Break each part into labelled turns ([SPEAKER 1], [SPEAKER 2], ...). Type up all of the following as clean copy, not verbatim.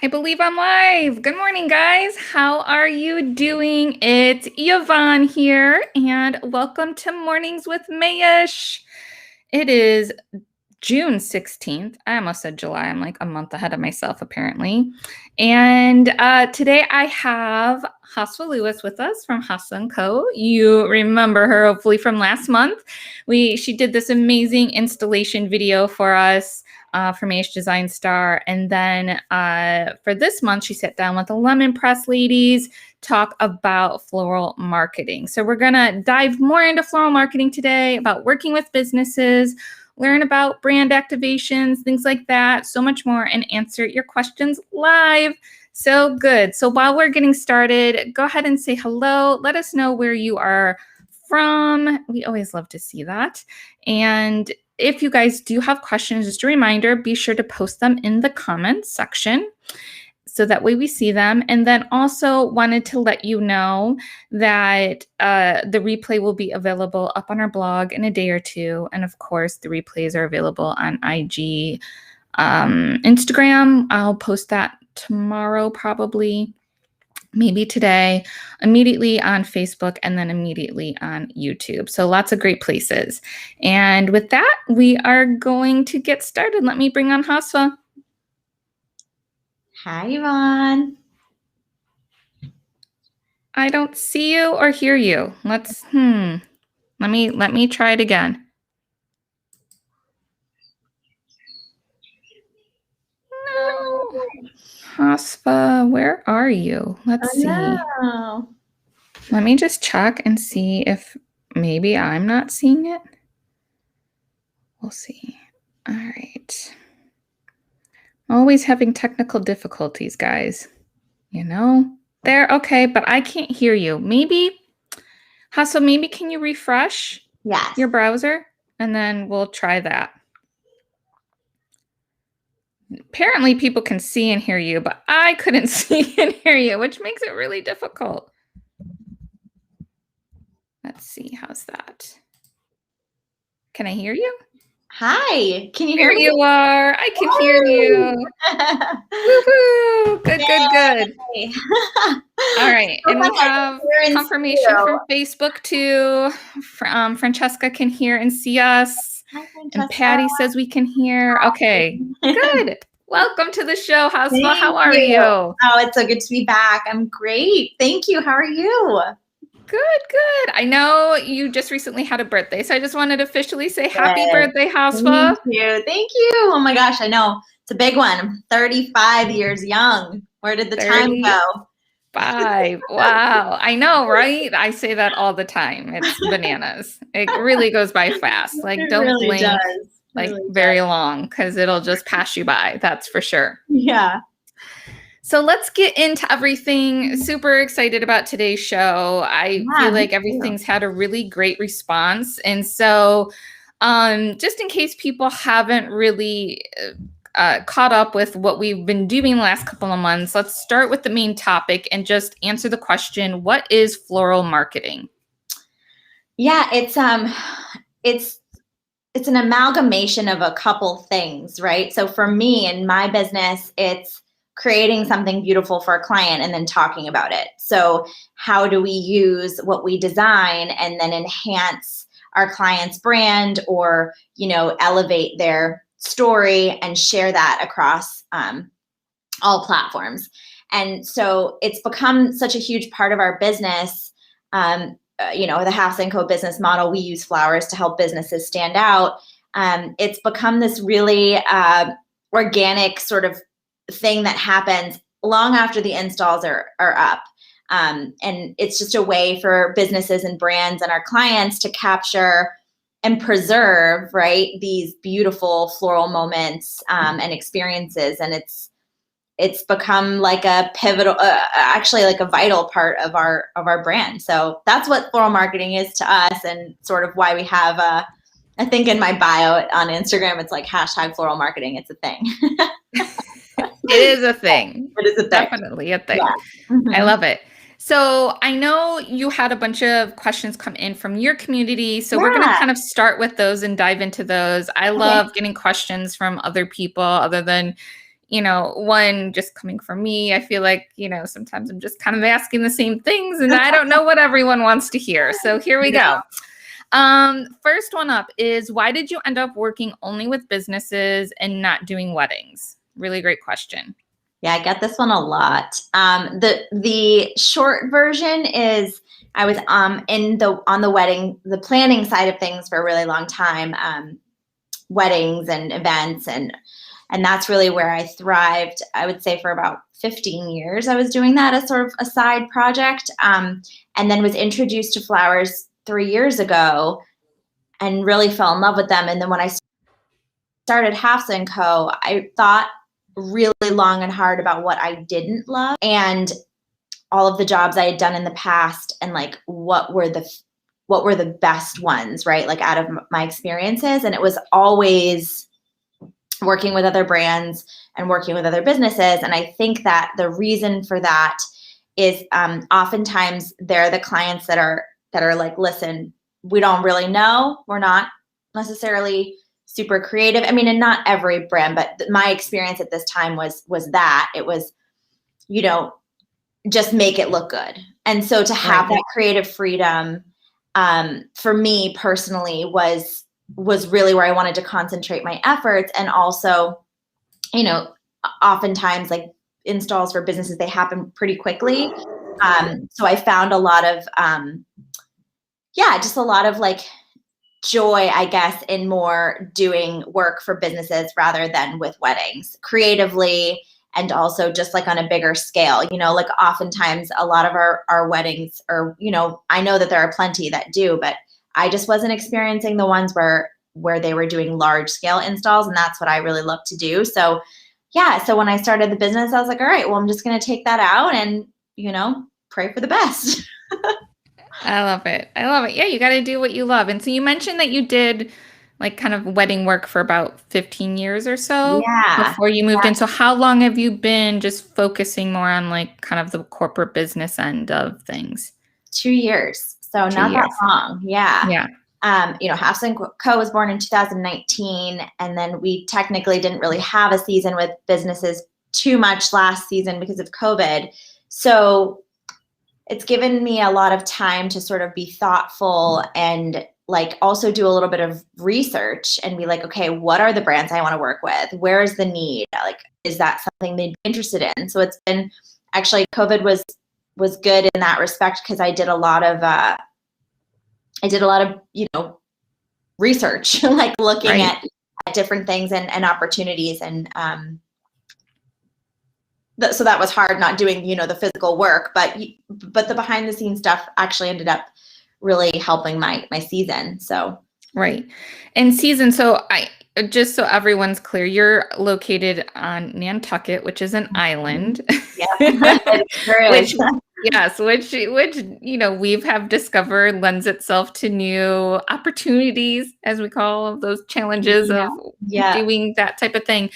[SPEAKER 1] I believe I'm live. Good morning, guys. How are you doing? It's Yvonne here, and welcome to Mornings with Mayesh. It is June 16th. I almost said July. I'm like a month ahead of myself, apparently. And today I have Hafsa Lewis with us from Hafsa & Co. You remember her, hopefully, from last month. She did this amazing installation video for us for Mayesh Design Star. And then for this month, she sat down with the Lemon Press ladies, talk about floral marketing. So we're going to dive more into floral marketing today, about working with businesses, learn about brand activations, things like that, so much more, and answer your questions live. So good. So while we're getting started, go ahead and say hello. Let us know where you are from. We always love to see that. And if you guys do have questions, just a reminder, be sure to post them in the comments section so that way we see them. And then also wanted to let you know that the replay will be available up on our blog in a day or two. And of course, the replays are available on IG, Instagram. I'll post that tomorrow, probably, maybe today, immediately on Facebook, and then immediately on YouTube. So lots of great places. And with that, we are going to get started. Let me bring on Hafsa.
[SPEAKER 2] Hi, Yvonne.
[SPEAKER 1] I don't see you or hear you. Let me try it again. No. Hafsa, where are you? Let's see.
[SPEAKER 2] No.
[SPEAKER 1] Let me just check and see if maybe I'm not seeing it. We'll see. All right. Always having technical difficulties, guys. You know? There, okay, but I can't hear you. Maybe, Hafsa, maybe can you refresh your browser? And then we'll try that. Apparently people can see and hear you, but I couldn't see and hear you, which makes it really difficult. Let's see, how's that? Can I hear you?
[SPEAKER 2] Hi, can you hear me?
[SPEAKER 1] There you are. I can hear you. Woohoo! Good, good, good. All right, and we have confirmation from Facebook too. Francesca can hear and see us.
[SPEAKER 2] Hi, Francesca.
[SPEAKER 1] And Patty says we can hear. Okay, good. Welcome to the show, Hafsa. How are you?
[SPEAKER 2] Oh, it's so good to be back. I'm great. Thank you. How are you?
[SPEAKER 1] Good, good. I know you just recently had a birthday, so I just wanted to officially say happy birthday, Hafsa.
[SPEAKER 2] Thank you. Thank you. Oh my gosh, I know. It's a big one. I'm 35 years young. Where did the time go?
[SPEAKER 1] 5. Wow. I know, right? I say that all the time. It's bananas. It really goes by fast. Like, don't
[SPEAKER 2] really
[SPEAKER 1] blink
[SPEAKER 2] does.
[SPEAKER 1] like very long, because it'll just pass you by. That's for sure.
[SPEAKER 2] Yeah.
[SPEAKER 1] So let's get into everything. Super excited about today's show. I feel like everything's had a really great response. And so just in case people haven't really caught up with what we've been doing the last couple of months, let's start with the main topic and just answer the question, what is floral marketing?
[SPEAKER 2] Yeah, it's an amalgamation of a couple things, right? So for me in my business, it's creating something beautiful for a client and then talking about it. So how do we use what we design and then enhance our client's brand, or, you know, elevate their story and share that across all platforms. And so it's become such a huge part of our business. You know, the Hafsa & Co business model, we use flowers to help businesses stand out. It's become this really organic sort of thing that happens long after the installs are up. And it's just a way for businesses and brands and our clients to capture and preserve, right, these beautiful floral moments and experiences. And it's become like a pivotal, actually like a vital part of our brand. So that's what floral marketing is to us, and sort of why we have I think in my bio on Instagram, it's like #floral marketing. It's a thing.
[SPEAKER 1] It is a thing.
[SPEAKER 2] It is a thing.
[SPEAKER 1] Definitely a thing.
[SPEAKER 2] Yeah. Mm-hmm.
[SPEAKER 1] I love it. So I know you had a bunch of questions come in from your community. So we're going to kind of start with those and dive into those. I love getting questions from other people other than, one just coming from me, I feel like, sometimes I'm just kind of asking the same things and I don't know what everyone wants to hear. So here we go. First one up is, why did you end up working only with businesses and not doing weddings? Really great question.
[SPEAKER 2] Yeah, I get this one a lot. The short version is I was on the wedding, the planning side of things for a really long time, weddings and events, and that's really where I thrived. I would say for about 15 years I was doing that as sort of a side project, and then was introduced to flowers 3 years ago and really fell in love with them. And then when I started Hafsa & Co., I thought really long and hard about what I didn't love and all of the jobs I had done in the past, and like what were the best ones, right? Like out of my experiences. And it was always working with other brands and working with other businesses. And I think that the reason for that is oftentimes they're the clients that are like, listen, we don't really know. We're not necessarily super creative. I mean, and not every brand, but my experience at this time was that it was, just make it look good. And so to have that creative freedom, for me personally was really where I wanted to concentrate my efforts. And also, oftentimes like installs for businesses, they happen pretty quickly. So I found a lot of, just a lot of like joy, I guess, in more doing work for businesses rather than with weddings creatively. And also just like on a bigger scale, like oftentimes a lot of our weddings are, I know that there are plenty that do, but I just wasn't experiencing the ones where they were doing large scale installs. And that's what I really love to do. So so when I started the business, I was like, all right, well, I'm just going to take that out and, pray for the best.
[SPEAKER 1] I love it. Yeah, you got to do what you love. And so you mentioned that you did like kind of wedding work for about 15 years or so before you moved in. So how long have you been just focusing more on like kind of the corporate business end of things?
[SPEAKER 2] 2 years. So not that long. Yeah.
[SPEAKER 1] Yeah.
[SPEAKER 2] Hafsa & Co. was born in 2019. And then we technically didn't really have a season with businesses too much last season because of COVID. So it's given me a lot of time to sort of be thoughtful and like also do a little bit of research and be like, okay, what are the brands I want to work with? Where is the need? Like, is that something they'd be interested in? So it's been actually, COVID was good in that respect because I did a lot of research, like looking at different things and opportunities. And so that was hard not doing, the physical work, but the behind the scenes stuff actually ended up really helping my season. So.
[SPEAKER 1] Right. And season. So just so everyone's clear, you're located on Nantucket, which is an island. Which we have discovered lends itself to new opportunities, as we call those challenges of doing that type of thing.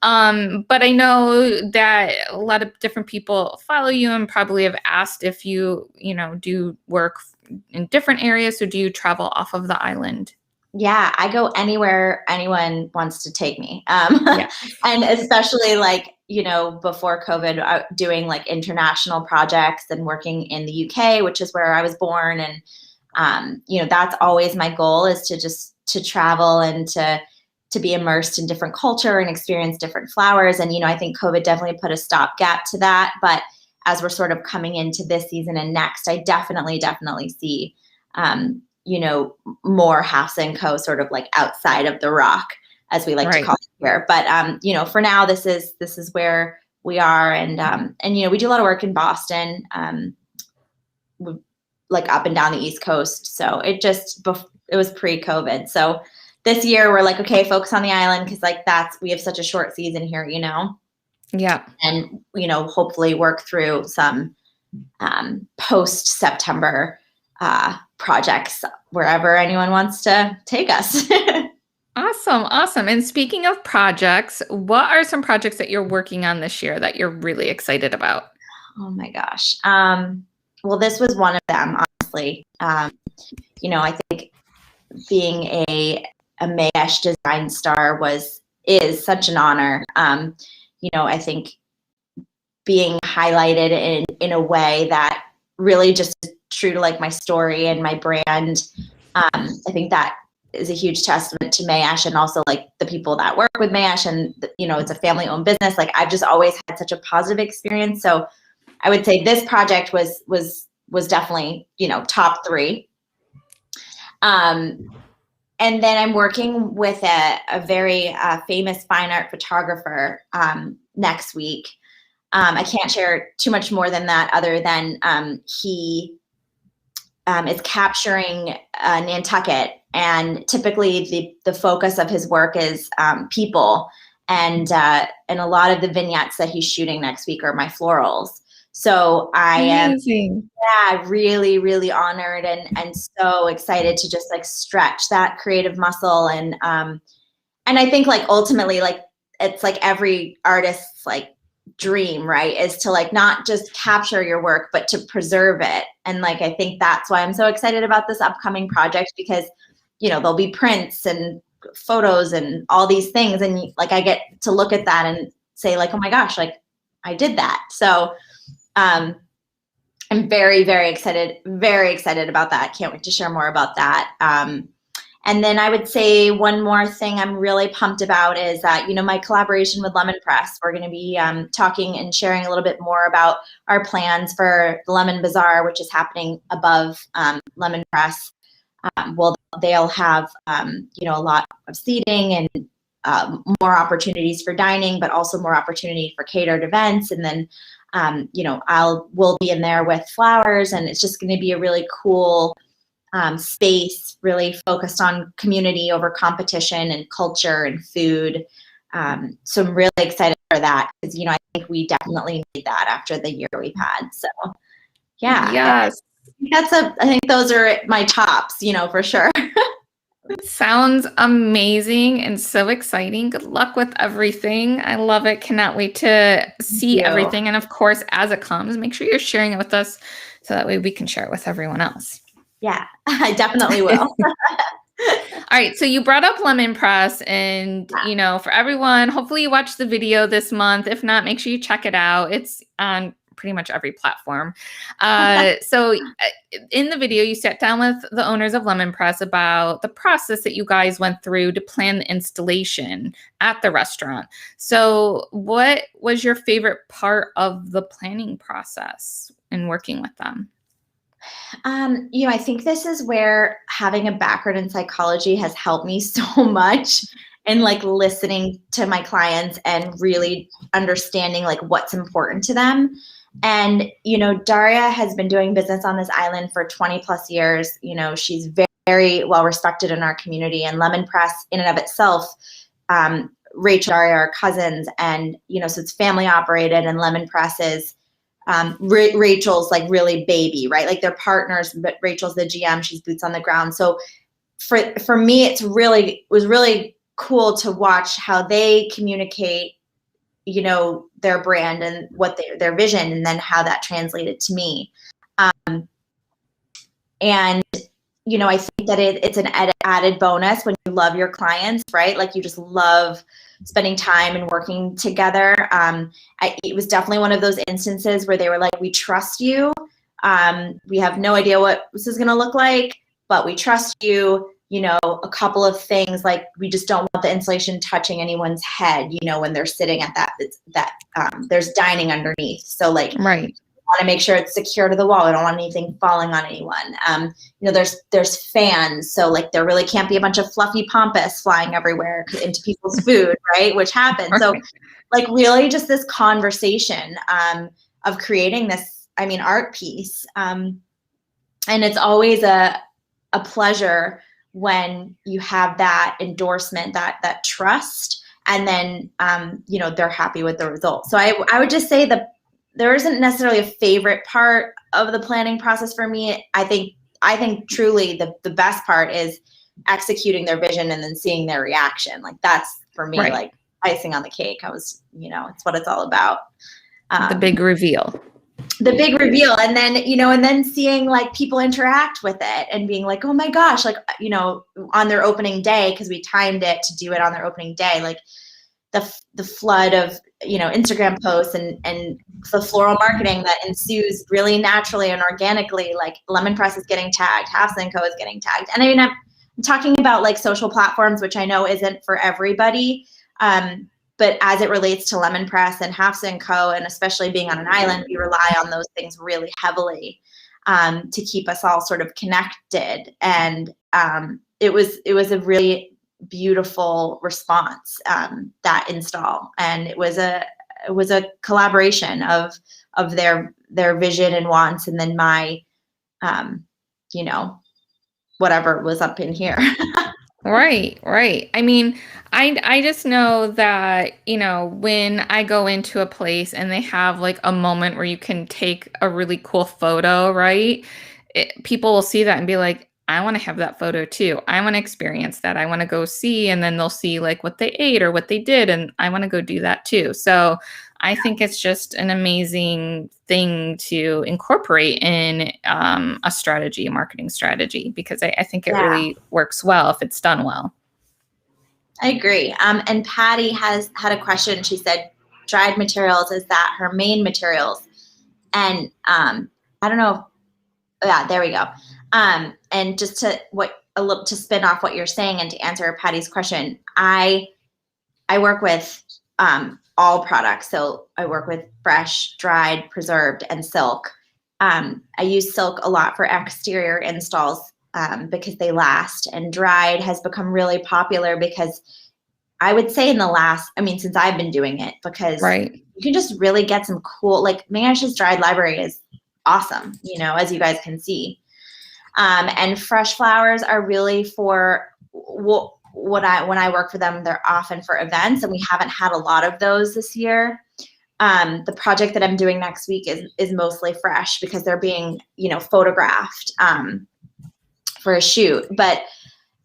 [SPEAKER 1] But I know that a lot of different people follow you and probably have asked if you, do work in different areas. So do you travel off of the island?
[SPEAKER 2] Yeah, I go anywhere anyone wants to take me. And especially like, before COVID, doing like international projects and working in the UK, which is where I was born. And, that's always my goal, is to travel and to be immersed in different culture and experience different flowers. And, I think COVID definitely put a stopgap to that. But as we're sort of coming into this season and next, I definitely see, more Hafsa & Co. sort of like outside of the rock, as we like to call it here. But, for now, this is where we are. And we do a lot of work in Boston, like up and down the East Coast. So it was pre-COVID. So this year we're like, okay, focus on the island. Cause like we have such a short season here,
[SPEAKER 1] Yeah.
[SPEAKER 2] And, hopefully work through some, post-September, projects wherever anyone wants to take us.
[SPEAKER 1] Awesome. And speaking of projects, what are some projects that you're working on this year that you're really excited about?
[SPEAKER 2] Oh my gosh. Well, this was one of them, honestly. I think being a Mayesh Design Star is such an honor. I think being highlighted in a way that really just is true to like my story and my brand. I think that is a huge testament to Mayesh and also like the people that work with Mayesh, and it's a family owned business. Like I've just always had such a positive experience. So I would say this project was definitely, top 3. And then I'm working with a very famous fine art photographer next week. I can't share too much more than that, other than he is capturing Nantucket, and typically the focus of his work is people, and a lot of the vignettes that he's shooting next week are my florals. So I am really, really honored and so excited to just like stretch that creative muscle, and I think like ultimately like it's like every artist's like dream, right, is to like not just capture your work but to preserve it. And like I think that's why I'm so excited about this upcoming project, because there'll be prints and photos and all these things, and like I get to look at that and say like, oh my gosh, like I did that. So I'm very, very excited about that. Can't wait to share more about that. And then I would say one more thing I'm really pumped about is that, my collaboration with Lemon Press. We're going to be talking and sharing a little bit more about our plans for the Lemon Bazaar, which is happening above Lemon Press. They'll have, a lot of seating and more opportunities for dining, but also more opportunity for catered events. And then, we'll be in there with flowers, and it's just going to be a really cool space, really focused on community over competition and culture and food. So I'm really excited for that, because, I think we definitely need that after the year we've had. So yeah,
[SPEAKER 1] Yes.
[SPEAKER 2] I think those are my tops, for sure.
[SPEAKER 1] Sounds amazing and so exciting. Good luck with everything. I love it. Cannot wait to see everything. And of course, as it comes, make sure you're sharing it with us so that way we can share it with everyone else.
[SPEAKER 2] Yeah, I definitely will.
[SPEAKER 1] All right. So you brought up Lemon Press, and, for everyone, hopefully you watched the video this month. If not, make sure you check it out. It's on pretty much every platform. So in the video, you sat down with the owners of Lemon Press about the process that you guys went through to plan the installation at the restaurant. So what was your favorite part of the planning process in working with them?
[SPEAKER 2] I think this is where having a background in psychology has helped me so much, and like listening to my clients and really understanding like what's important to them. And, Daria has been doing business on this island for 20 plus years. She's very, very well respected in our community, and Lemon Press in and of itself, Rachel and Daria are cousins, and, so it's family operated, and Lemon Press is Rachel's like really baby, right? Like they're partners, but Rachel's the GM, she's boots on the ground. So for me, it was really cool to watch how they communicate, their brand and what their vision, and then how that translated to me. And, I think that it's an added bonus when you love your clients, right? Like you just love spending time and working together. It was definitely one of those instances where they were like, we trust you. We have no idea what this is going to look like, but we trust you. A couple of things, like we just don't want the insulation touching anyone's head, when they're sitting at that there's dining underneath. So like,
[SPEAKER 1] right.
[SPEAKER 2] Want to make sure it's secure to the wall. I don't want anything falling on anyone. There's fans, so like there really can't be a bunch of fluffy pampas flying everywhere into people's food, right? Which happens. Right. So like really just this conversation of creating this, art piece. And it's always a pleasure when you have that endorsement, that trust, and then they're happy with the result. So I would just say that there isn't necessarily a favorite part of the planning process for me. I think truly the best part is executing their vision and then seeing their reaction. Like that's for me, right, like icing on the cake. It's what it's all about.
[SPEAKER 1] The big reveal.
[SPEAKER 2] And then seeing like people interact with it and being like, oh my gosh, like, on their opening day, because we timed it to do it on their opening day, like the flood of Instagram posts and the floral marketing that ensues really naturally and organically. Like Lemon Press is getting tagged, Hafsa & Co is getting tagged. And I mean, I'm talking about like social platforms, which I know isn't for everybody. But as it relates to Lemon Press and Hafsa & Co, and especially being on an island, we rely on those things really heavily to keep us all sort of connected. And it was a really beautiful response, that install, and it was a collaboration of their vision and wants, and then my whatever was up in here.
[SPEAKER 1] Right. I mean, I just know that, when I go into a place and they have like a moment where you can take a really cool photo, right? People will see that and be like, I want to have that photo too. I want to experience that. I want to go see, and then they'll see like what they ate or what they did, and I want to go do that too. So I think it's just an amazing thing to incorporate in a strategy, a marketing strategy, because I think it really works well if it's done well.
[SPEAKER 2] I agree. And Patty has had a question. She said, dried materials, is that her main materials? And I don't know. Yeah, there we go. And just to spin off what you're saying and to answer Patty's question, I work with all products. So I work with fresh, dried, preserved, and silk. I use silk a lot for exterior installs because they last, and dried has become really popular because I would say since I've been doing it, because you can just really get some cool, like Mayesh's dried library is awesome, as you guys can see. And fresh flowers are really for when I work for them, they're often for events, and we haven't had a lot of those this year. The project that I'm doing next week is mostly fresh because they're being, photographed for a shoot. But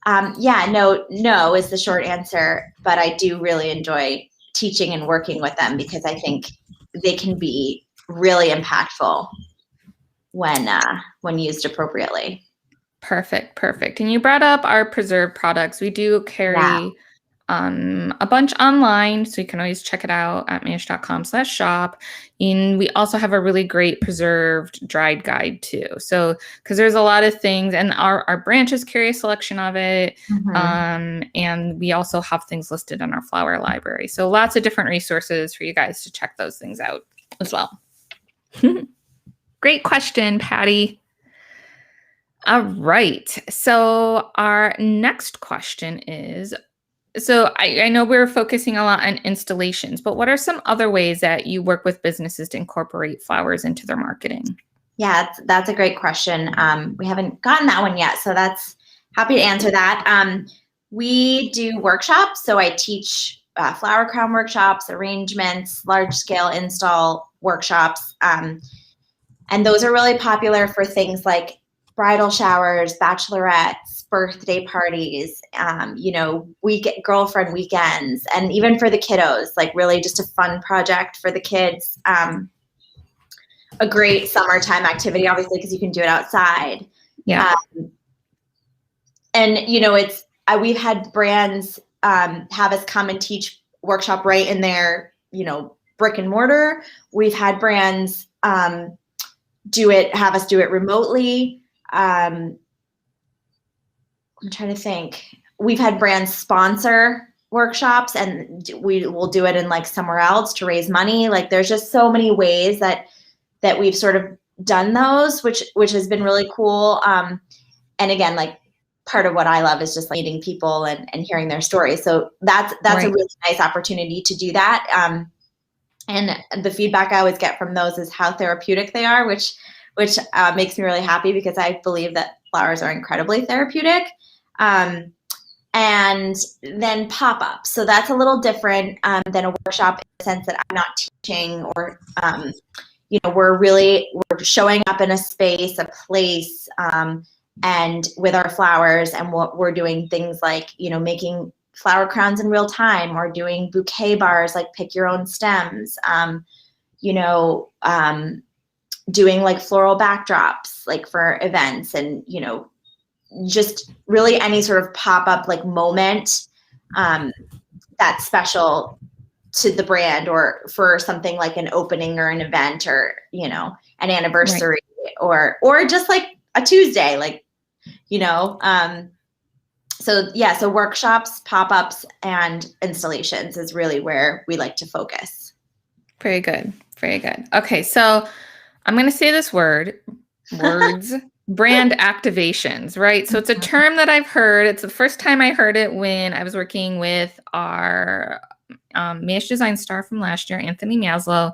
[SPEAKER 2] no is the short answer. But I do really enjoy teaching and working with them because I think they can be really impactful when used appropriately.
[SPEAKER 1] Perfect. And you brought up our preserved products. We do carry a bunch online, so you can always check it out at mayesh.com/shop. And we also have a really great preserved dried guide too. So, because there's a lot of things, and our branches carry a selection of it. And we also have things listed in our flower library. So lots of different resources for you guys to check those things out as well. Great question, Patty. All right. So our next question is, so I know we're focusing a lot on installations, but what are some other ways that you work with businesses to incorporate flowers into their marketing?
[SPEAKER 2] Yeah, that's a great question. We haven't gotten that one yet, so that's happy to answer that. We do workshops. So I teach flower crown workshops, arrangements, large scale install workshops. And those are really popular for things like bridal showers, bachelorettes, birthday parties, girlfriend weekends, and even for the kiddos, like really just a fun project for the kids. A great summertime activity, obviously, because you can do it outside.
[SPEAKER 1] Yeah.
[SPEAKER 2] And we've had brands have us come and teach workshop right in their, brick and mortar. We've had brands have us do it remotely. I'm trying to think. We've had brands sponsor workshops, and we will do it in like somewhere else to raise money. Like there's just so many ways that we've sort of done those, which has been really cool. And again, like part of what I love is just like meeting people and hearing their stories. So that's right. A really nice opportunity to do that. And the feedback I always get from those is how therapeutic they are, which makes me really happy because I believe that flowers are incredibly therapeutic. And then pop-up. So that's a little different than a workshop in the sense that I'm not teaching or, we're showing up in a space, a place, and with our flowers, and what we're doing things like, making flower crowns in real time, or doing bouquet bars, like pick your own stems, doing like floral backdrops, like for events, and, just really any sort of pop-up like moment that's special to the brand, or for something like an opening or an event, or, you know, an anniversary, or just like a Tuesday, like, you know. So yeah, so workshops, pop-ups, and installations is really where we like to focus.
[SPEAKER 1] Very good. Very good. Okay, so I'm going to say this words, brand activations, right? So it's a term that I've heard. It's the first time I heard it when I was working with our Mayesh Design Star from last year, Anthony Maslow.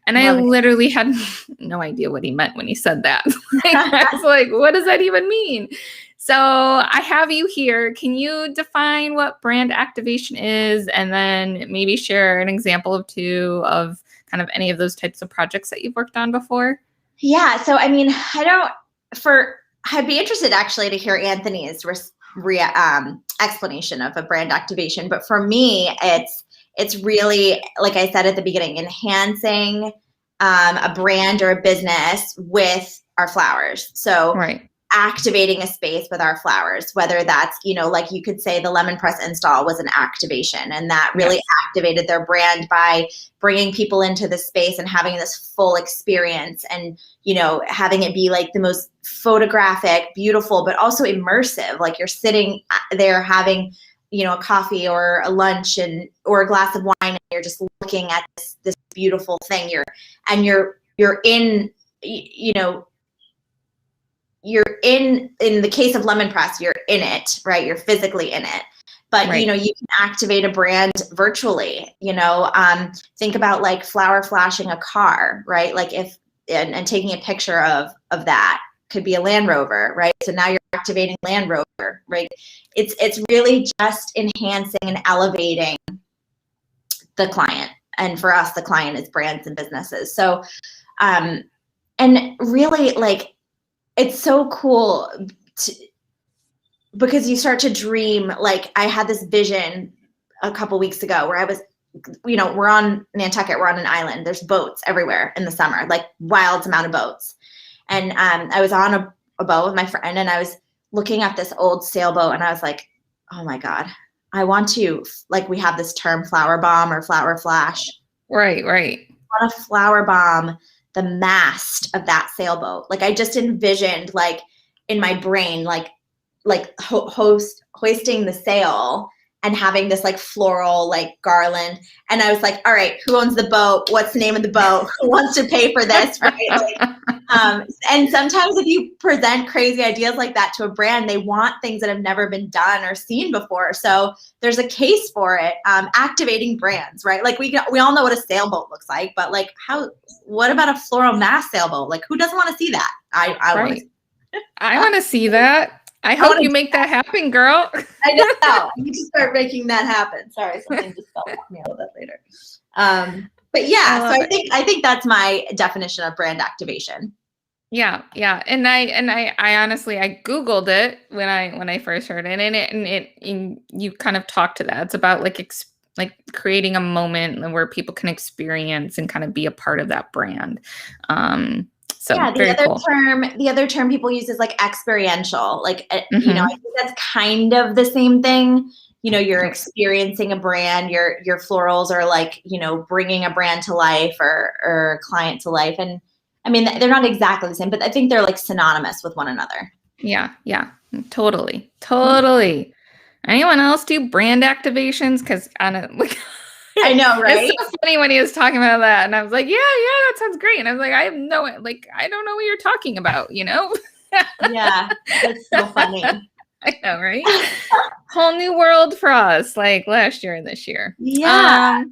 [SPEAKER 1] And I literally had no idea what he meant when he said that. I was like, what does that even mean? So I have you here. Can you define what brand activation is, and then maybe share an example of two of kind of any of those types of projects that you've worked on before?
[SPEAKER 2] Yeah. So, I mean, I'd be interested actually to hear Anthony's explanation of a brand activation. But for me, it's really, like I said at the beginning, enhancing a brand or a business with our flowers. So activating a space with our flowers, whether that's, you know, like you could say the lemon press install was an activation, and that really activated their brand by bringing people into the space and having this full experience, and, you know, having it be like the most photographic, beautiful, but also immersive. Like you're sitting there having, you know, a coffee or a lunch or a glass of wine, and you're just looking at this beautiful thing. You're in, you know, you're in the case of lemon press, you're in it, right? You're physically in it. But, you know, you can activate a brand virtually, you know. Think about like flower flashing a car, right? Like and taking a picture of that. Could be a Land Rover, right? So now you're activating Land Rover, right? It's really just enhancing and elevating the client. And for us, the client is brands and businesses. So, and really, like, it's so cool because you start to dream. Like I had this vision a couple weeks ago where I was, you know, we're on Nantucket, we're on an island. There's boats everywhere in the summer, like wild amount of boats. And I was on a boat with my friend, and I was looking at this old sailboat, and I was like, oh my God, I want to, like, we have this term flower bomb or flower flash.
[SPEAKER 1] Right.
[SPEAKER 2] I want to flower bomb the mast of that sailboat. Like I just envisioned, like in my brain, like hoisting the sail and having this like floral like garland. And I was like, all right, who owns the boat? What's the name of the boat? Who wants to pay for this? Right? Like, and sometimes if you present crazy ideas like that to a brand, they want things that have never been done or seen before. So there's a case for it. Activating brands, right? Like we all know what a sailboat looks like, but like what about a floral mast sailboat? Like who doesn't want to see that?
[SPEAKER 1] I want to see that. I hope you make that happen, girl.
[SPEAKER 2] I know. You need to start making that happen. Sorry, something just fell off me a little bit later. But yeah, so I think that's my definition of brand activation.
[SPEAKER 1] Yeah. And I honestly, I Googled it when I first heard it, and you kind of talked to that. It's about like creating a moment where people can experience and kind of be a part of that brand. So
[SPEAKER 2] yeah, the other term people use is like experiential. Like, you know, I think that's kind of the same thing. You know, you're experiencing a brand, your florals are like, you know, bringing a brand to life or a client to life. And I mean, they're not exactly the same, but I think they're like synonymous with one another.
[SPEAKER 1] Yeah, totally. Anyone else do brand activations? Because
[SPEAKER 2] I know, right?
[SPEAKER 1] It's so funny when he was talking about that, and I was like, yeah, that sounds great. And I was like, I don't know what you're talking about, you know?
[SPEAKER 2] Yeah, that's so funny.
[SPEAKER 1] I know, right? Whole new world for us, like last year and this year.
[SPEAKER 2] Yeah.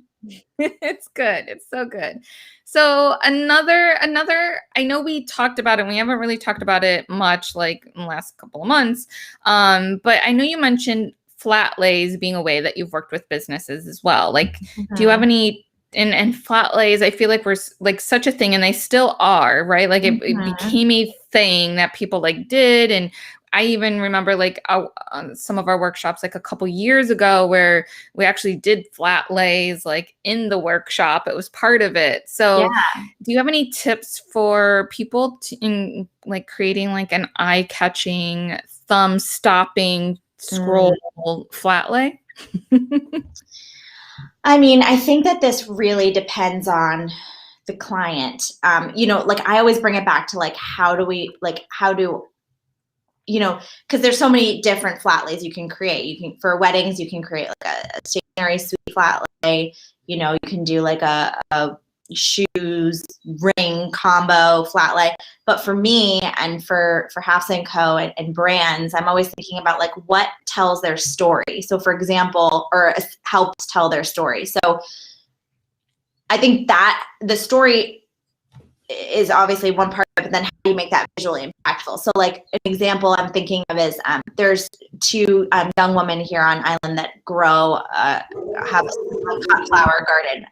[SPEAKER 1] It's good. It's so good. So another, I know we talked about it. We haven't really talked about it much like in the last couple of months. But I know you mentioned Flatlays being a way that you've worked with businesses as well. Like, do you have any, and Flatlays, I feel like we're like such a thing, and they still are, right? Like it became a thing that people like did. And I even remember like some of our workshops like a couple years ago where we actually did Flatlays like in the workshop. It was part of it. So do you have any tips for people in like creating like an eye-catching, thumb-stopping scroll flat lay?
[SPEAKER 2] I mean, I think that this really depends on the client. Like I always bring it back to like, because there's so many different flat lays you can create. For weddings, you can create like a stationary suite flat lay. You can do like a shoes ring combo flat lay. But for me and for Hafsa and Co. and brands, I'm always thinking about like what tells their story. So for example, or helps tell their story. So I think that the story is obviously one part of it, but then how do you make that visually impactful? So like an example I'm thinking of is there's two young women here on island that have a cut flower garden.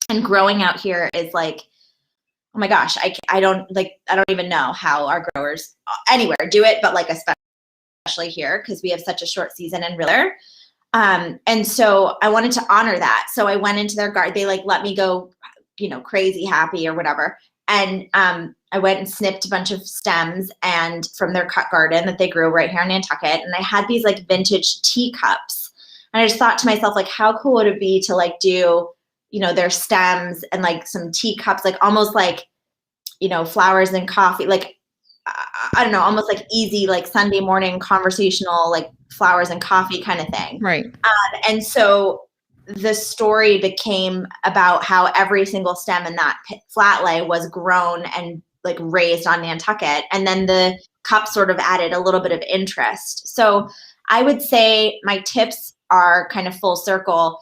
[SPEAKER 2] And growing out here is like, oh my gosh, I don't even know how our growers anywhere do it, but like especially here because we have such a short season and realer. And so I wanted to honor that. So I went into their garden. They like let me go, crazy happy or whatever. And I went and snipped a bunch of stems and from their cut garden that they grew right here in Nantucket. And I had these like vintage teacups. And I just thought to myself, like, how cool would it be to like do, their stems and like some teacups, like almost like, flowers and coffee, like, I don't know, almost like easy, like Sunday morning conversational, like flowers and coffee kind of thing.
[SPEAKER 1] Right.
[SPEAKER 2] And so the story became about how every single stem in that flat lay was grown and like raised on Nantucket. And then the cup sort of added a little bit of interest. So I would say my tips are kind of full circle.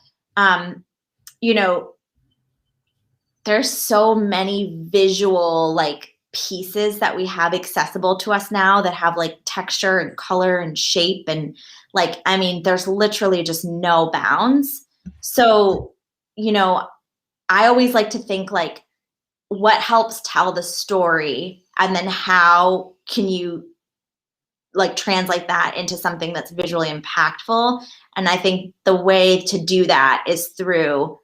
[SPEAKER 2] There's so many visual like pieces that we have accessible to us now that have like texture and color and shape. And like, I mean, there's literally just no bounds. So, I always like to think like what helps tell the story and then how can you like translate that into something that's visually impactful. And I think the way to do that is through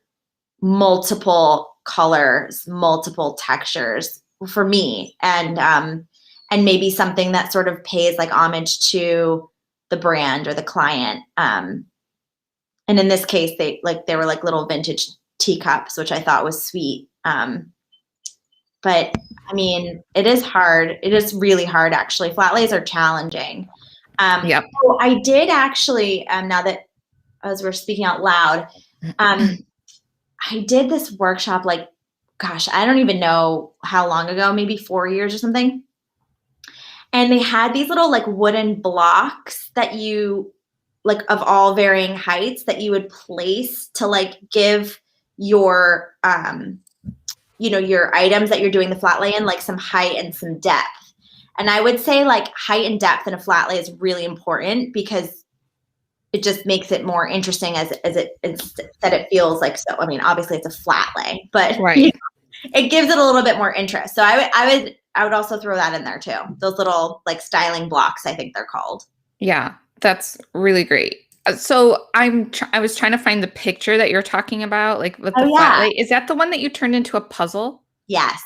[SPEAKER 2] multiple colors, multiple textures for me. And maybe something that sort of pays like homage to the brand or the client. And in this case, they were like little vintage teacups, which I thought was sweet. But I mean, it is hard. It is really hard, actually. Flat lays are challenging.
[SPEAKER 1] Yep.
[SPEAKER 2] So I did actually, now that as we're speaking out loud, I did this workshop like, gosh, I don't even know how long ago, maybe 4 years or something. And they had these little like wooden blocks that you like of all varying heights that you would place to like give your your items that you're doing the flat lay in like some height and some depth. And I would say like height and depth in a flat lay is really important because it just makes it more interesting as that it feels like, so I mean obviously it's a flat lay, but
[SPEAKER 1] Right.
[SPEAKER 2] it gives it a little bit more interest. So I would also throw that in there too. Those little like styling blocks, I think they're called.
[SPEAKER 1] Yeah, that's really great. So I was trying to find the picture that you're talking about, like with the flat lay. Is that the one that you turned into a puzzle?
[SPEAKER 2] Yes.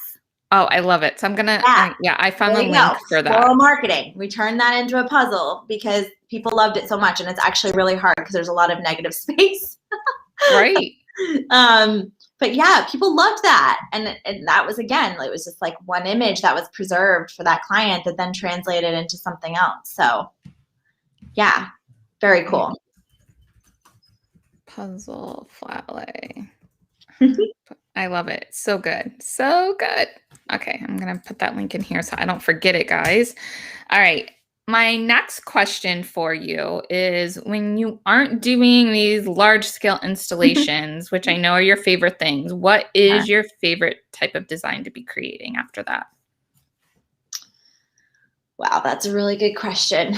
[SPEAKER 1] Oh, I love it. So I'm gonna, I found the link for that.
[SPEAKER 2] Floral Marketing. We turned that into a puzzle because people loved it so much, and it's actually really hard because there's a lot of negative space.
[SPEAKER 1] Right.
[SPEAKER 2] But yeah, people loved that, and that was, again, it was just like one image that was preserved for that client that then translated into something else. So yeah, very cool.
[SPEAKER 1] Puzzle flat lay. I love it. So good. So good. Okay, I'm going to put that link in here so I don't forget it, guys. All right. My next question for you is, when you aren't doing these large scale installations, which I know are your favorite things, what is your favorite type of design to be creating after that?
[SPEAKER 2] Wow, that's a really good question.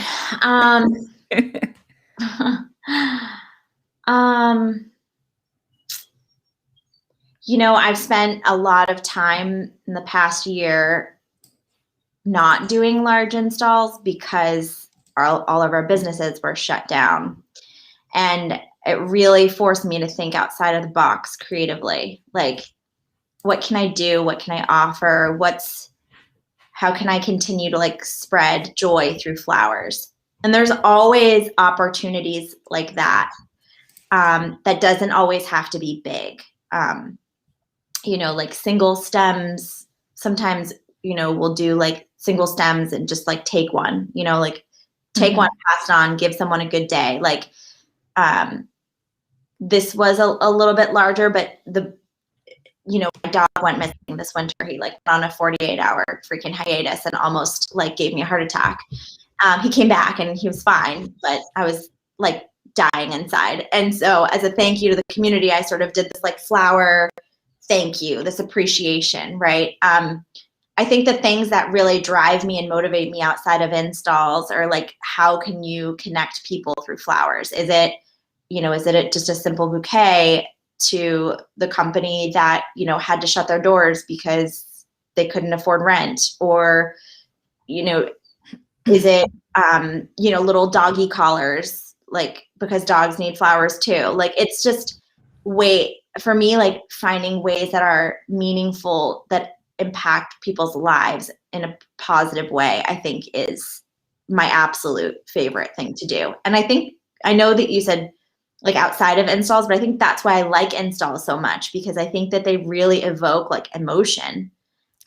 [SPEAKER 2] I've spent a lot of time in the past year not doing large installs because all of our businesses were shut down. And it really forced me to think outside of the box creatively. Like, what can I do? What can I offer? How can I continue to like spread joy through flowers? And there's always opportunities like that. that doesn't always have to be big. Like single stems, sometimes, we'll do like single stems and just like take one, like take one, pass it on, give someone a good day. Like, this was a little bit larger, but my dog went missing this winter. He like went on a 48-hour freaking hiatus and almost like gave me a heart attack. He came back and he was fine, but I was like dying inside. And so as a thank you to the community, I sort of did this like flower thank you, this appreciation, right? I think the things that really drive me and motivate me outside of installs are like, how can you connect people through flowers? Is it just a simple bouquet to the company that, had to shut their doors because they couldn't afford rent? Or, is it, little doggy collars, like, because dogs need flowers too. Like, it's just for me, like finding ways that are meaningful, that impact people's lives in a positive way, I think is my absolute favorite thing to do. And I know that you said like outside of installs, but I think that's why I like installs so much, because I think that they really evoke like emotion.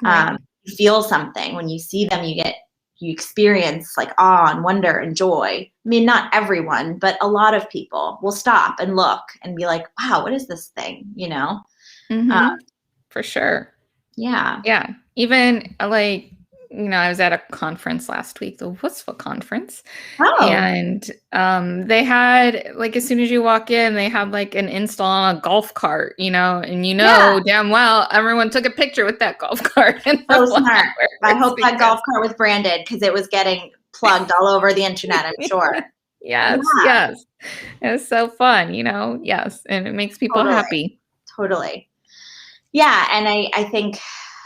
[SPEAKER 1] Right.
[SPEAKER 2] You feel something when you see them, you experience like awe and wonder and joy. I mean, not everyone, but a lot of people will stop and look and be like, wow, what is this thing?
[SPEAKER 1] For sure.
[SPEAKER 2] Yeah.
[SPEAKER 1] Yeah. Even like, I was at a conference last week, the Wistful conference.
[SPEAKER 2] Oh.
[SPEAKER 1] And they had like, as soon as you walk in, they have like an install on a golf cart, and damn well everyone took a picture with that golf cart.
[SPEAKER 2] So smart. I hope that golf cart was branded, because it was getting plugged all over the internet, I'm sure.
[SPEAKER 1] Yes. It was so fun, yes. And it makes people happy.
[SPEAKER 2] Totally. Yeah. And I think,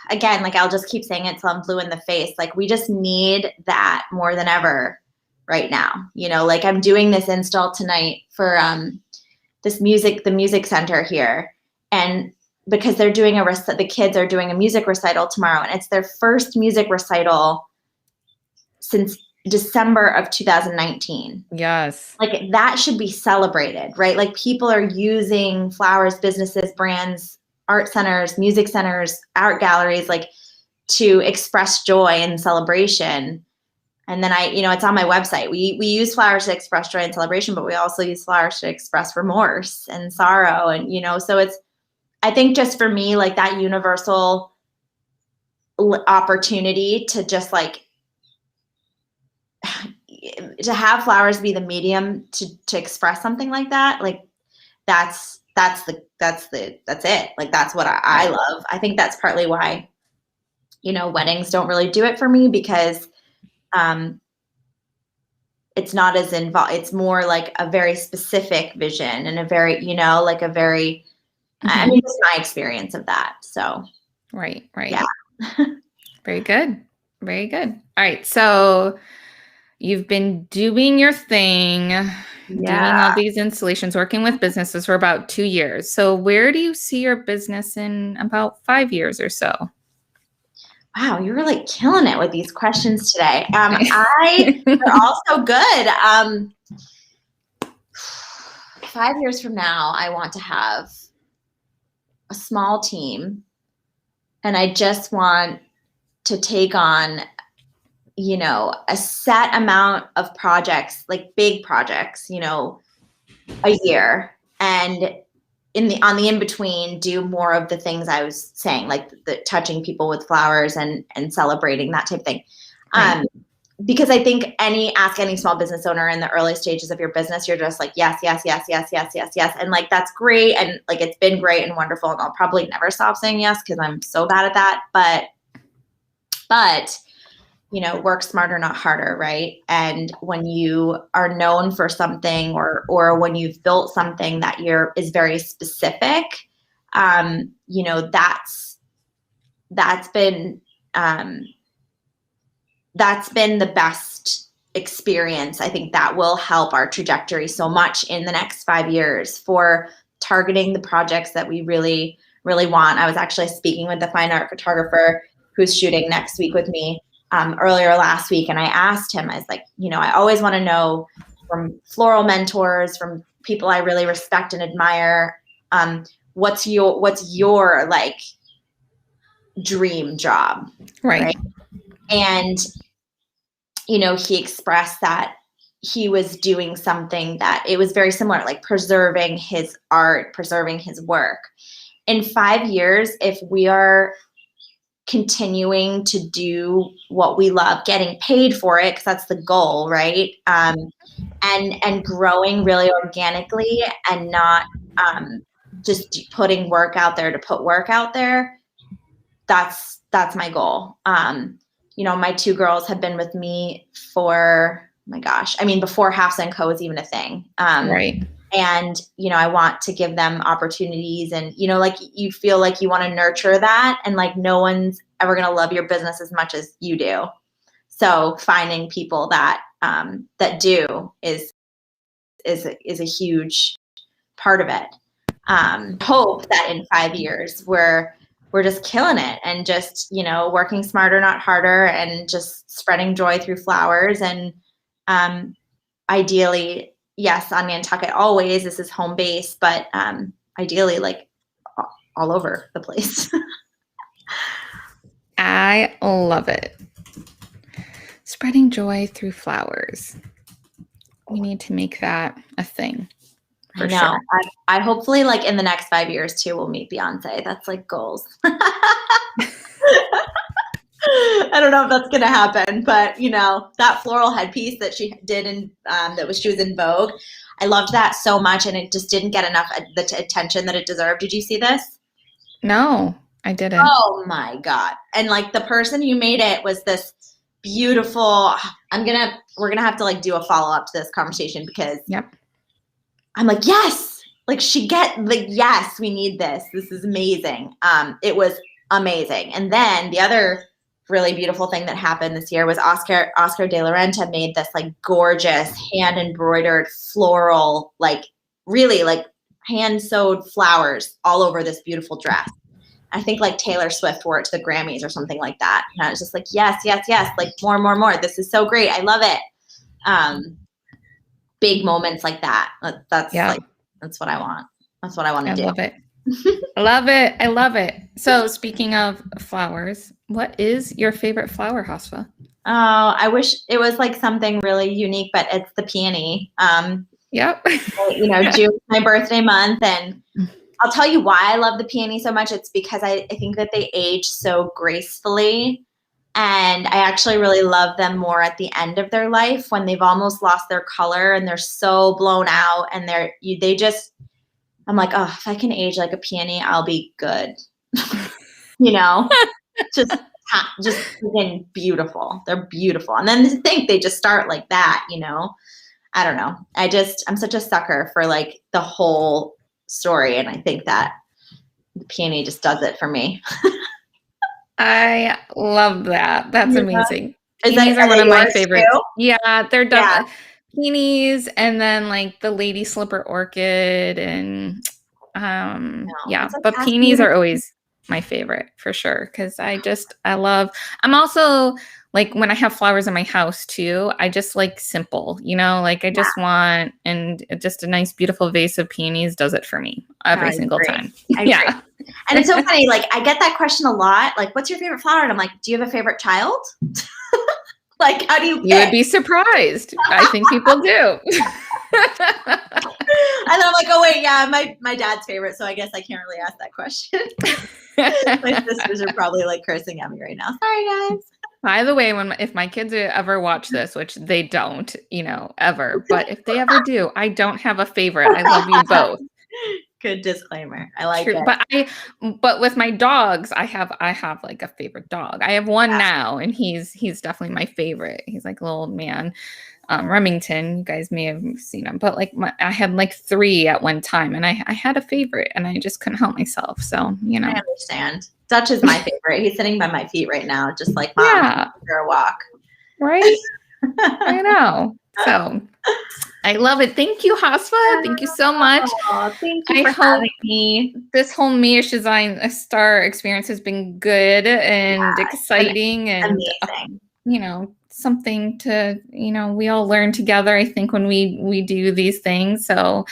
[SPEAKER 2] again, like I'll just keep saying it till I'm blue in the face. Like, we just need that more than ever right now. Like I'm doing this install tonight for the music center here. And because they're doing the kids are doing a music recital tomorrow, and it's their first music recital since December of 2019.
[SPEAKER 1] Yes.
[SPEAKER 2] Like, that should be celebrated, right? Like, people are using flowers, businesses, brands, art centers, music centers, art galleries, like, to express joy and celebration. And then it's on my website. We use flowers to express joy and celebration, but we also use flowers to express remorse and sorrow. And, so I think just for me, like that universal opportunity to just like, to have flowers be the medium to express something like that. Like that's it. Like, that's what I love. I think that's partly why, weddings don't really do it for me, because it's not as involved. It's more like a very specific vision and a very, like a very, I mean, it's my experience of that. So.
[SPEAKER 1] Right.
[SPEAKER 2] Yeah.
[SPEAKER 1] Very good. All right. So you've been doing your thing, doing all these installations, working with businesses for about 2 years. So where do you see your business in about 5 years or so?
[SPEAKER 2] Wow, you're really killing it with these questions today. They're all so good. 5 years from now, I want to have a small team, and I just want to take on, a set amount of projects, like big projects, a year, and on the in-between, do more of the things I was saying, like the touching people with flowers and celebrating, that type of thing. Right. Because I think ask any small business owner in the early stages of your business, you're just like, yes. And like, that's great. And like, it's been great and wonderful. And I'll probably never stop saying yes, because I'm so bad at that. But work smarter, not harder, right? And when you are known for something, or when you've built something that is very specific, that's been the best experience. I think that will help our trajectory so much in the next 5 years for targeting the projects that we really, really want. I was actually speaking with the fine art photographer who's shooting next week with me earlier last week. And I asked him, I was like, I always want to know from floral mentors, from people I really respect and admire, what's your like dream job?
[SPEAKER 1] Right.
[SPEAKER 2] And, he expressed that he was doing something that it was very similar, like preserving his art, preserving his work. In 5 years, if we are continuing to do what we love, getting paid for it, because that's the goal, right? And growing really organically and not just putting work out there to put work out there. That's my goal. My 2 girls have been with me for, oh my gosh, I mean, before Hafsa and Co was even a thing.
[SPEAKER 1] Right.
[SPEAKER 2] And, I want to give them opportunities and, like you feel like you want to nurture that, and like no one's ever going to love your business as much as you do. So finding people that do is a huge part of it. Hope that in 5 years we're just killing it and just, working smarter, not harder, and just spreading joy through flowers. And ideally, yes, on Nantucket always, this is home base, but ideally like all over the place.
[SPEAKER 1] I love it. Spreading joy through flowers. We need to make that a thing.
[SPEAKER 2] I know. Sure. I hopefully like in the next 5 years too, we'll meet Beyonce. That's like goals. I don't know if that's going to happen, but that floral headpiece that she did she was in Vogue. I loved that so much, and it just didn't get enough the attention that it deserved. Did you see this?
[SPEAKER 1] No, I didn't.
[SPEAKER 2] Oh my God. And like the person who made it was this beautiful, we're going to have to like do a follow-up to this conversation, because
[SPEAKER 1] yep.
[SPEAKER 2] I'm like, yes, like yes, we need this. This is amazing. It was amazing. And then the other really beautiful thing that happened this year was Oscar de la Renta made this like gorgeous hand embroidered floral, like really like hand sewed flowers all over this beautiful dress. I think like Taylor Swift wore it to the Grammys or something like that. And I was just like, yes, yes, yes, like more. This is so great. I love it. Big moments like that. That's what I want. That's what I want to do.
[SPEAKER 1] I love it. I love it. I love it. So speaking of flowers, what is your favorite flower, Hafsa?
[SPEAKER 2] Oh, I wish it was like something really unique, but it's the peony.
[SPEAKER 1] Yep.
[SPEAKER 2] June is my birthday month, and I'll tell you why I love the peony so much. It's because I think that they age so gracefully, and I actually really love them more at the end of their life when they've almost lost their color and they're so blown out, and I'm like, oh, if I can age like a peony, I'll be good. just freaking beautiful. They're beautiful. And then to think they just start like that, I don't know. I'm such a sucker for like the whole story. And I think that the peony just does it for me.
[SPEAKER 1] I love that. That's amazing.
[SPEAKER 2] Peonies
[SPEAKER 1] are one of my favorites.
[SPEAKER 2] Too?
[SPEAKER 1] Yeah, they're definitely peonies, and then like the lady slipper orchid, and but peonies are always my favorite for sure, because I'm also like, when I have flowers in my house too, I just like simple, like I just want, and just a nice beautiful vase of peonies does it for me every single time. Yeah.
[SPEAKER 2] And it's so funny, like I get that question a lot, like, what's your favorite flower? And I'm like, do you have a favorite child? Like, how do you pick?
[SPEAKER 1] You would be surprised. I think people do.
[SPEAKER 2] And I'm like, oh wait, yeah, my dad's favorite, so I guess I can't really ask that question. My sisters are probably like cursing at me right now. Sorry, guys.
[SPEAKER 1] By the way, if my kids ever watch this, which they don't, ever, but if they ever do, I don't have a favorite. I love you both.
[SPEAKER 2] Good disclaimer. I like it.
[SPEAKER 1] But with my dogs, I have like a favorite dog. I have one now, and he's definitely my favorite. He's like a little old man, Remington. You guys may have seen him, but like I had like 3 at one time, and I had a favorite, and I just couldn't help myself. So I
[SPEAKER 2] understand. Dutch is my favorite. He's sitting by my feet right now, just like, Mom, for a walk.
[SPEAKER 1] Right? I know. So I love it. Thank you, Hafsa. Thank you so much.
[SPEAKER 2] Thank you for having me.
[SPEAKER 1] This whole Mayesh Design Star experience has been good and exciting, and
[SPEAKER 2] amazing.
[SPEAKER 1] something to, we all learn together, I think, when we do these things. So,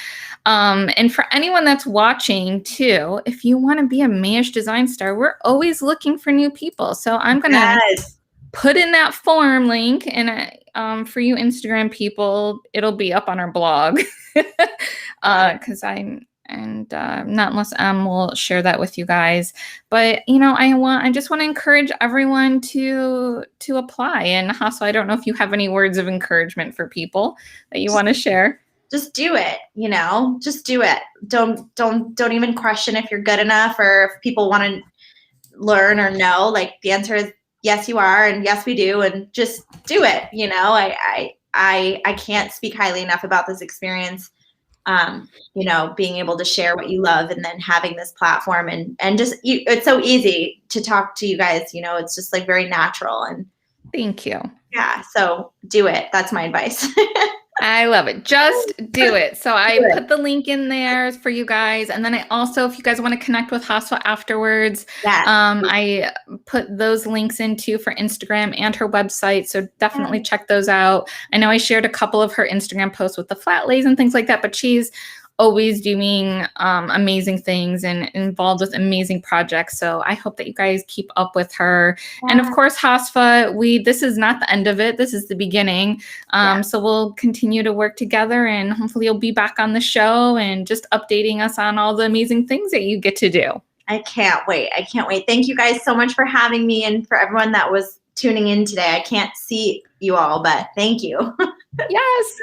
[SPEAKER 1] and for anyone that's watching too, if you want to be a Mayesh Design Star, we're always looking for new people. So I'm going to
[SPEAKER 2] Yes.
[SPEAKER 1] put in that form link, and for you Instagram people, it'll be up on our blog. Because not unless will share that with you guys. But I just want to encourage everyone to apply. And Hafsa, I don't know if you have any words of encouragement for people that you want to share.
[SPEAKER 2] Just do it, just do it. Don't even question if you're good enough or if people want to learn or know. Like, the answer is yes, you are, and yes, we do, and just do it. I can't speak highly enough about this experience. Being able to share what you love, and then having this platform, and just it's so easy to talk to you guys. It's just like very natural. And
[SPEAKER 1] thank you.
[SPEAKER 2] Yeah, so do it. That's my advice.
[SPEAKER 1] I love it. Just do it. So I put the link in there for you guys. And then I also, if you guys want to connect with Hafsa afterwards, I put those links in too for Instagram and her website. So definitely check those out. I know I shared a couple of her Instagram posts with the Flatlays and things like that, but she's always doing amazing things and involved with amazing projects. So I hope that you guys keep up with her. Yeah. And of course, Hafsa, this is not the end of it. This is the beginning. So we'll continue to work together, and hopefully you'll be back on the show and just updating us on all the amazing things that you get to do.
[SPEAKER 2] I can't wait. I can't wait. Thank you guys so much for having me, and for everyone that was tuning in today. I can't see you all, but thank you.
[SPEAKER 1] Yes.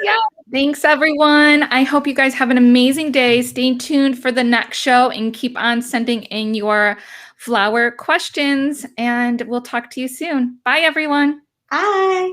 [SPEAKER 1] Thanks, everyone. I hope you guys have an amazing day. Stay tuned for the next show and keep on sending in your flower questions, and we'll talk to you soon. Bye, everyone.
[SPEAKER 2] Bye.